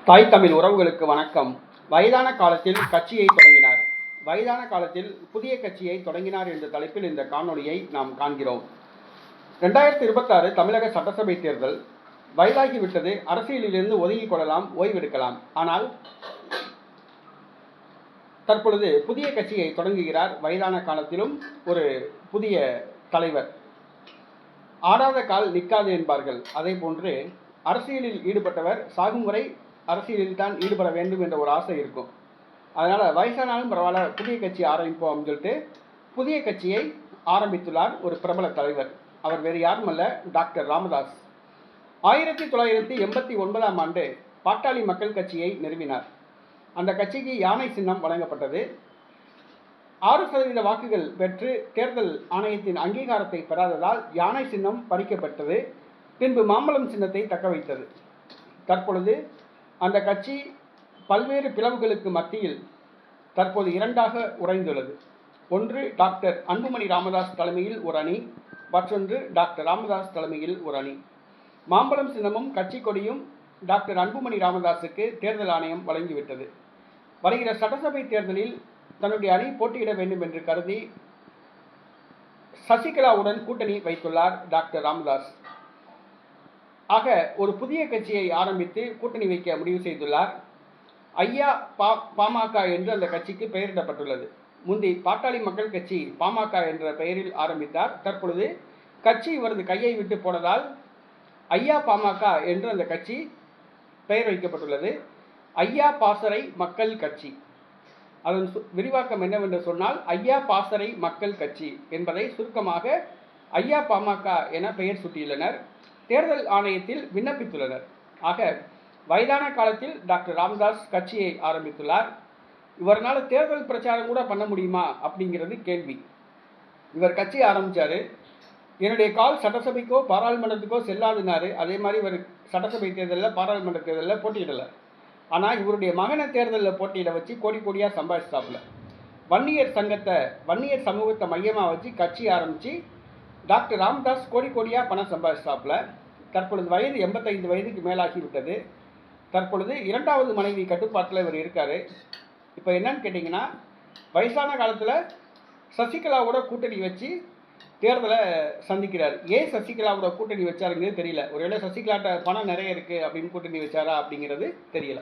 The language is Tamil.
தாய் தமிழ் உறவுகளுக்கு வணக்கம். வயதான காலத்தில் கட்சியை தொடங்கினார். வயதான காலத்தில் புதிய கட்சியை தொடங்கினார் என்ற தலைப்பில் இந்த காணொளியை நாம் காண்கிறோம். 2026 தமிழக சட்டசபை தேர்தல் வயதாகிவிட்டது. அரசியலிலிருந்து ஒதுங்கிக் கொள்ளலாம், ஓய்வெடுக்கலாம். ஆனால் தற்பொழுது புதிய கட்சியை தொடங்குகிறார். வயதான காலத்திலும் ஒரு புதிய தலைவர். ஆடாத கால் நிற்காது என்பார்கள். அதே போன்று அரசியலில் ஈடுபட்டவர் சாகும் வரை அரசியலில் தான் ஈடுபட வேண்டும் என்ற ஒரு ஆசை இருக்கும். அதனால் வயசானாலும் பரவாயில்ல, புதிய கட்சி ஆரம்பிப்போம் அப்படின்னு சொல்லிட்டு புதிய கட்சியை ஆரம்பித்துள்ளார் ஒரு பிரபல தலைவர். அவர் வேறு யாரும் அல்ல, டாக்டர் ராமதாஸ். 1989ஆம் ஆண்டு பாட்டாளி மக்கள் கட்சியை நிறுவினார். அந்த கட்சிக்கு யானை சின்னம் வழங்கப்பட்டது. 6% வாக்குகள் பெற்று தேர்தல் ஆணையத்தின் அங்கீகாரத்தை பெறாததால் யானை சின்னம் பறிக்கப்பட்டது. பின்பு மாம்பழம் சின்னத்தை தக்க வைத்தது. தற்பொழுது அந்த கட்சி பல்வேறு பிளவுகளுக்கு மத்தியில் தற்போது இரண்டாக உடைந்துள்ளது. ஒன்று டாக்டர் அன்புமணி ராமதாஸ் தலைமையில் ஒரு அணி, மற்றொன்று டாக்டர் ராமதாஸ் தலைமையில் ஒரு அணி. மாம்பழம் சின்னமும் கட்சி கொடியும் டாக்டர் அன்புமணி ராமதாஸுக்கு தேர்தல் ஆணையம் வழங்கிவிட்டது. வருகிற சட்டசபை தேர்தலில் தன்னுடைய அணி போட்டியிட வேண்டும் என்று கருதி சசிகலாவுடன் கூட்டணி வைத்துள்ளார் டாக்டர் ராமதாஸ். ஆக ஒரு புதிய கட்சியை ஆரம்பித்து கூட்டணி வைக்க முடிவு செய்துள்ளார். ஐயா பாமக என்று அந்த கட்சிக்கு பெயரிடப்பட்டுள்ளது. முந்தி பாட்டாளி மக்கள் கட்சி பாமக என்ற பெயரில் ஆரம்பித்தார். தற்பொழுது கட்சி இவரது கையை விட்டு போனதால் ஐயா பாமக என்று அந்த கட்சி பெயர் வைக்கப்பட்டுள்ளது. ஐயா பாசறை மக்கள் கட்சி. அதன் விரிவாக்கம் என்னவென்று சொன்னால் ஐயா பாசறை மக்கள் கட்சி என்பதை சுருக்கமாக ஐயா பாமக என பெயர் சூட்டியுள்ளனர். தேர்தல் ஆணையத்தில் விண்ணப்பித்துள்ளனர். ஆக வயதான காலத்தில் டாக்டர் ராமதாஸ் கட்சியை ஆரம்பித்துள்ளார். இவரால் தேர்தல் பிரச்சாரம் கூட பண்ண முடியுமா அப்படிங்கிறது கேள்வி. இவர் கட்சி ஆரம்பித்தார். என்னுடைய கால் சட்டசபைக்கோ பாராளுமன்றத்துக்கோ செல்லாதுனாரு. அதே மாதிரி இவர் சட்டசபை தேர்தலில் பாராளுமன்ற தேர்தலில் போட்டியிடலை. ஆனால் இவருடைய மகனை தேர்தலில் போட்டியிட வச்சு கோடி கோடியாக சம்பாதிச்சாப்புல. வன்னியர் சமூகத்தை மையமாக வச்சு கட்சி ஆரம்பித்து டாக்டர் ராமதாஸ் கோடி கோடியாக பணம் சம்பாதிச்சாப்புல. தற்பொழுது வயது 85 வயதுக்கு மேலாகிவிட்டது. தற்பொழுது இரண்டாவது மனைவி கட்டுப்பாட்டில் இவர் இருக்கார். இப்போ என்னன்னு கேட்டிங்கன்னா, வயசான காலத்தில் சசிகலாவோட கூட்டணி வச்சு தேர்தலை சந்திக்கிறார். ஏன் சசிகலாவோட கூட்டணி வச்சாருங்கிறது தெரியல. ஒருவேளை சசிகலாட்ட பணம் நிறைய இருக்குது அப்படின்னு கூட்டணி வச்சாரா அப்படிங்கிறது தெரியல.